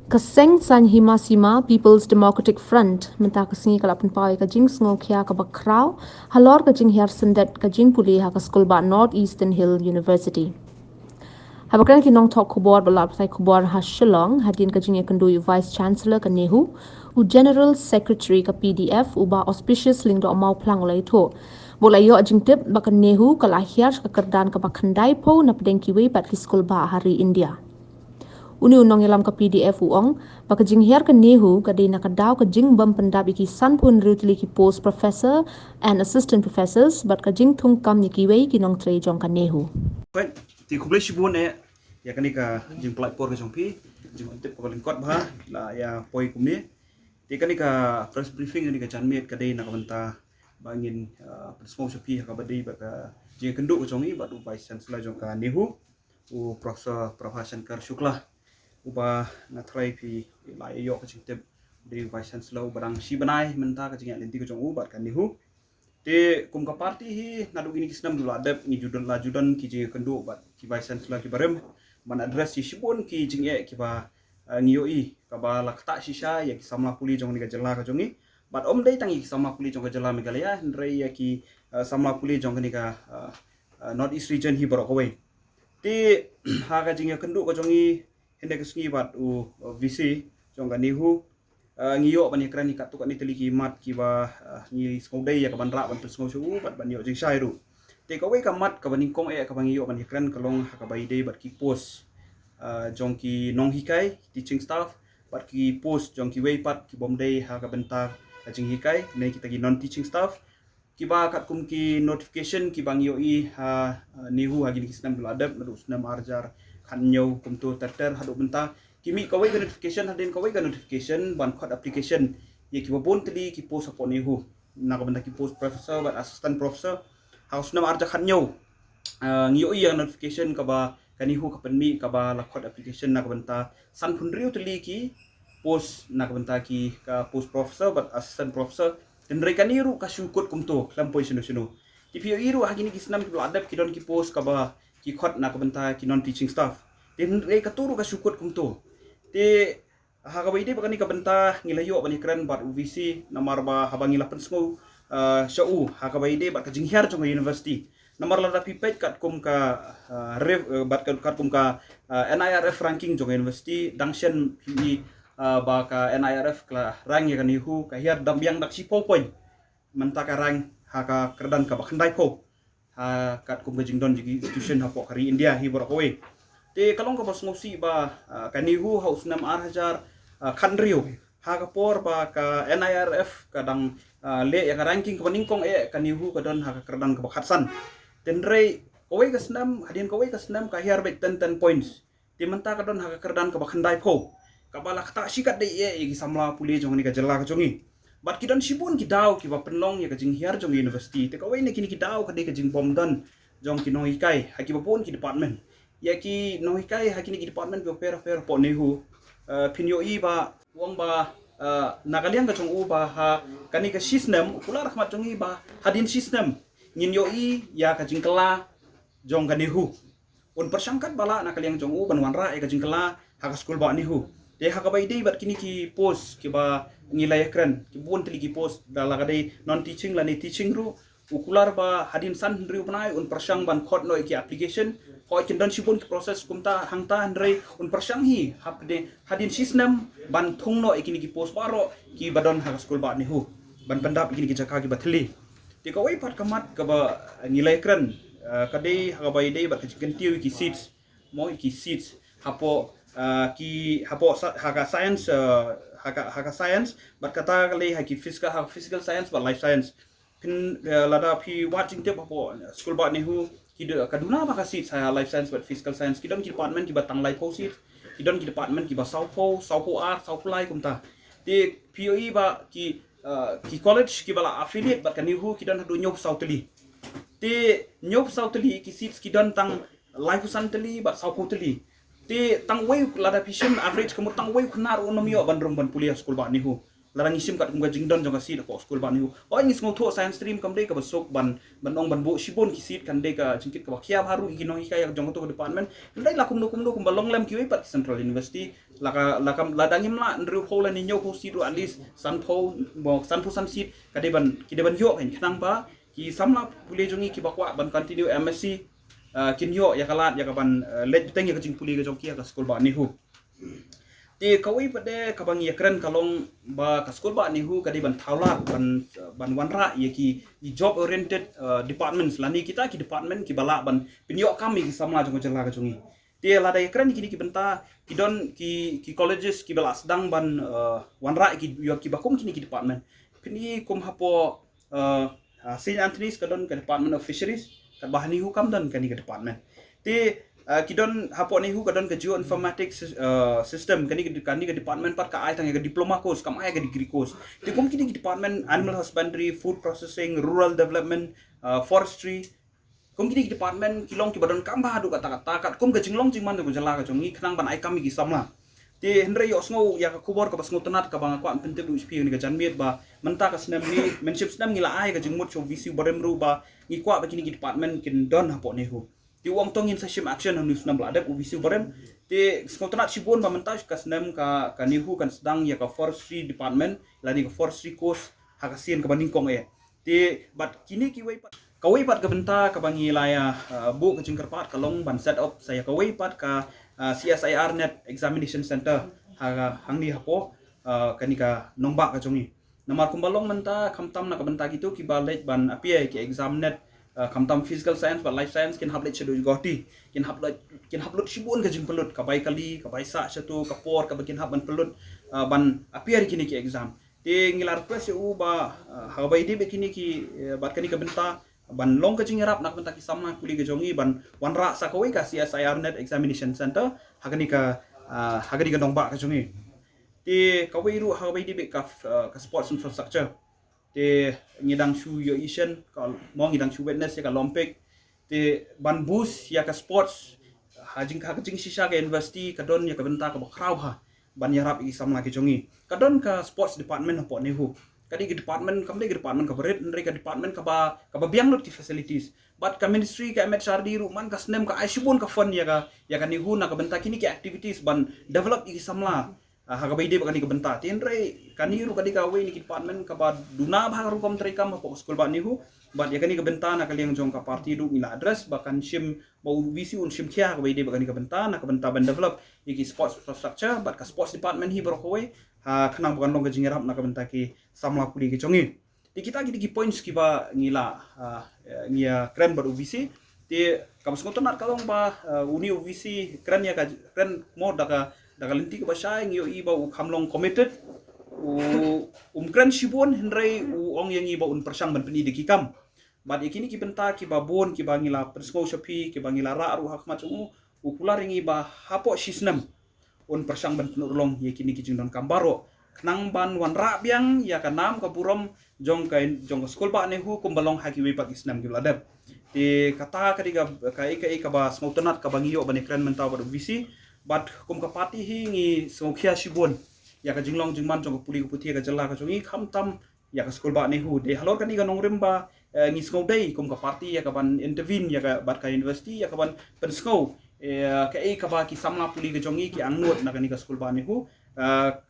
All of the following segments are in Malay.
Kaseng san Himasima People's Democratic Front menta kasingi kalapun pai kajing sngokia ka bakrau halor kajing hiar sendet kajing puli ha ka school ba North Eastern Hill University. Habakran ki nong tok kubor balap sai kubor ha Shillong hadin kajing yakendu Vice Chancellor ka Nehu u General Secretary ka PDF uba auspicious ling do mau plang lai tho. Bola yo ajing tip baka Nehu ka lahir ka kerdan ka bakandai po na pedengki we pat ki school ba hari India. Uni unong yalam ka PDF uong, baka jinghiar ka nehu ka di nakadaw ka jing bam pendap iki san pun rutli ki post professor and assistant professors, but ka jing tung kam ni kiwei ki nong tre jong ka nehu. Baik, ti kublai sibun ya kani ka jing platform ka jong pi, jing tip ka lingkot bah la ya poi kumni. Ti kani ka press briefing ni ka janmet ka dei na ka banta bangin presmo sepi ka badai ba ka jing kendu ka jong i ba du vice chancellor jong ka nehu u professor Prabhashankar Shukla uba na try pi la yo ka jing tip di vice chancellor barang si banai menta ka jing lenti ka jong u ba ka nehu. Te kum ka party hi nadu gini kisnam dulu adab ni judan la judan ki je kendo bat ki vice chancellor ki barem man address si sibun ki jing ki ba ngiyoi ka ba la kata shisha ya ki samla puli jong ni ka jela ka jongi bat om dei tangi ki samla puli jong ka jela Meghalaya ndre ya ki samla puli jong ni ka North East region hi borok away te ha ka jing ya kendo ka jongi hende ka sngi bat u VC jong ka nihu ngiyo ban yakran ni katuk ni teliki mat ki ba ni skodai ya ka ban ra ban tu sngau shu bat ban yo jing shairu te ka we ka mat ka ban kong ka ban ngiyo ban yakran kalong ha ka bai dei bat ki post jong ki nong hikai teaching staff bat ki post jong ki we pat ki bom dei ha ka benta ka jing hikai nei kita ki non teaching staff ki ba kat kum ki notification ki bang yo i ha nihu ha gini kisnam dul adab nadu snam arjar kan nyau kum tu terter hadu benta kimi kawai ka notification hadin kawai ka notification ban code application ye ki babon tli ki post upon nehu na ka benda ki post professor but assistant professor haus nam arja khanyo ngiyo yang notification ka ba kanihu ka penmi ka ba la code application na ka benda san pun riu tli ki post na ka benda ki ka post professor but assistant professor dan mereka niru ka syukut kumto lampoi sinu ti pio iru hagini ki snam ki adab ki don ki post ka ba ki code na ka benda ki non teaching staff dan mereka turu ka syukut kumto te haka bai dei bakani ka benta ngilayo bani kran bat UVC namar ba habangi lapen smo shau haka bai dei bat ka jinghiar jong university namar la pipet kat kum ka bat kat kum ka NIRF ranking jong university dangshen pi ba ka NIRF kla rang ya kan hu ka hiar dambiang dak si point menta ka rang haka kerdan ka bakhandai po ha kat kum ka jingdon jigi institution hapo kari India hi borokwe te kalong ka bas ngosi ba kanihu haus nam arhajar khanrio ha ka por ba ka NIRF kadang le ya ka ranking ka ningkong kanihu ka don ha ka kerdan ka bakhatsan tenre kawai ka snam hadin kawai ka snam ka hiar bet 10 points te menta ka don ha ka kerdan ka bakhandai po ka bala ka sikat dei ki samla puli jong ni ka jela ka jongi bat kidon sibun ki daw ki ba penlong ya ka jing hiar jong university te kawai ne kini ki daw ka dei ka jing bom dan jong ki noi kai ha ki ba pun ki department ya ki nohikai hakini ki department go per po nehu pinyo i ba wong ba nakaliang ka chong u ba ha kani ka system kula rahmat chong i ba hadin system ngin yo i ya ka jingkala jong ka nehu un persangkat bala nakaliang chong u ban wanra ka jingkala ha ka school ba nehu de ha ka bai dei bat kini ki post ki ba ngilay ekran ki bun tili ki post dala ka dei non teaching la ni teaching ru ukular ba hadin san riu panai un persang ban khot no ki application ko kindan sipun proses kumta hangta andre un persang hi hapde hadin system ban thungno ikini ki post baro ki badon ha school ba ni hu ban pandap ikini ki jaka ki bathli ti ko wai pat kamat ka ba ngilai kran kadai ha ba dei ba ki kentiu ki seats mo ki seats hapo ki hapo ha ka science ha ka science bat kata kali ha ki physical science ba life science pin lada pi watching tip hapo school ba ni hu kida kaduna maka seat saya life science but physical science kidon ki department ki batang lai po seat kidon ki department ki ba saupo art saupo lai kumta de POE ba ki college ki bala affiliate bat kanihu kidon hadu nyop sauteli te nyop sauteli ki seats kidon tang life santeli bat saupo teli te tang wei lada pishin average kamu tang wei knar unomio ban rom ban pulia school ba nihu larang isim kat kum gajing don jong ka seat ko school ban ni hu oi ngis ngau tho science stream kam dei ka basok ban ong ban bo shibon ki seat kan dei ka jingkit ka khia haru iginong ikai yang jong to department dei la kum no kum balong lem ki pat central university lakam ladangim la ndru phola ni nyo ko seat at least san pho san seat ka dei ban ki de ban yo hen khnang ba ki samla pule jongi ki bakwa ban continue MSc kin yo ya kalat ya kaban let teng ya kajing puli ka jong kia ka school ba ni hu ti kawi pade kabang ya keren kalong ba ka school ba ni hu ka di ban thaulat ban wanra ya ki job oriented departments lani kita ki department ki bala ban pinyo kami ki samla jong jela ka jongi ti lada ya keren ki benta ki don ki colleges ki bala sedang ban wanra ki yo ki bakum kini ki department pini kum hapo St. Anthony's kadon ke Department of Fisheries kat bahani hukam dan kan ke department ti kidon hapo ni hu kadon ke geoinformatics system kan ke department pat ka ai tang ke diploma course kam ai ke degree course ti kum kini ke department animal husbandry food processing rural development forestry kum kini ke department kilong ki badon kam ba du kata kat kum ke jinglong jingman ko jala ka jongi khnang ban ai kami ki samla ti hendra yo sngo ya ka kubor ka basngo tenat ka bang ko am pentek du spi ni ka janmiet ba menta ka snam ni menship snam ngila ai ka jingmut cho visi barem ru ba ngi kwa ba kini ki department kin don hapo ne hu ti wong tong in session action nu snam la adap visi barem ti sngo tenat sibon ba menta ka snam ka ni hu kan sedang ya ka forestry department lani ka forestry course ha ka sien ka baning kong e ti bat kini ki wei pat kawai pat ka benta ka bangi laya bu ka jingkar pat kalong ban set up saya kawai pat ka CSIR net examination center hang ni hapo kanika nongba ka jongi namar kumbalong menta kamtam na ka benta gitu ki balet ban api ki exam net kamtam physical science but life science kin hablet chedu goti kin hablut shibun ka jingpelut ka bai kali ka bai sa satu ka por ka bakin haban pelut ban api kini ki exam ti ngilar request u ba habai di bekini ki bat kani ka benta ban long ka jingarap nak benta ki samna kuli ka jongi ban wanra sa kawai ka CSIR net examination center hagani ka nongba ka jongi ti kawai ru habai di ka sports infrastructure ti ngidang shu yo asian ka mo ngidang shu witness ya ka olympic ti ban bus ya ka sports hajing sisa ka university ka don ya ka benta ka bakraw ha ban yarap i samna ki jongi ka don ka sports department hapo nehu kadi ke department kamde ke department ka berit ndre ka department ka ba biang lot ki facilities but ka ministry ka MHRD ru man ka snem ka aishubun ka fund ya ka ni hu na ka benta kini ki activities ban develop i samla ha ka baide ba kani ka benta tinre kani ru kadi ka we ni department ka ba duna ba ru kom tre kam po school ba ni hu but ya kani ka benta na kaliang jong ka party ru ila address bakan shim ba visi un shim kya ka baide ba kani ka benta ban develop iki sports infrastructure but ka sports department hi bro ko we khnang bukan long kajingerap na kabenta ki samla puli ki chongi ti kita ki points ki ba ngila ngia kren baru visi ti kamus ngotonat kalong ba uni visi kren ya kren mo daga linti ka ba shay ngio i ba kamlong committed kren shibon hendrai ong yang i ba un persang ban penidi ki kam bad ikini ki benta ki ba bon ki ba ngila persko shapi ki ba ngila ra ru hak machu ukular ngi ba hapo shisnam un persang ban penurlong ye kini ki jingdon kambaro nang ban wan ra biang ya kanam ka burom jong ka school ba ne hu kumbalong haki we pak isnam ki ladap ti kata kadiga ka ba smautanat ka bangiyo ban ekran mentaw ba visi bat kum ka pati hi ngi smokhia shibon ya ka jinglong jingman jong puli ku puti ka jala ka jongi khamtam ya ka school ba ne hu de halor kani ka nongrim ba ngi smodai kum ka parti ya ka ban intervene ya ka bat ka university ya ka ban pensko ka ba ki samla puli ke jongi ki angnut na kani ka school ba ni hu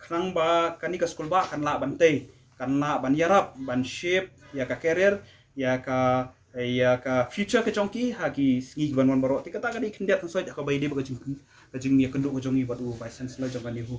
khnang ba kani ka school ba kan la bante kan la ban yarap ban shape ya ka career ya ka future ke jongki ha ki sngi ban wan baro ti kata kani khindiat kan soi ka bai de ba ka jing ya kendu ka jongi batu vice chancellor jong kan ni hu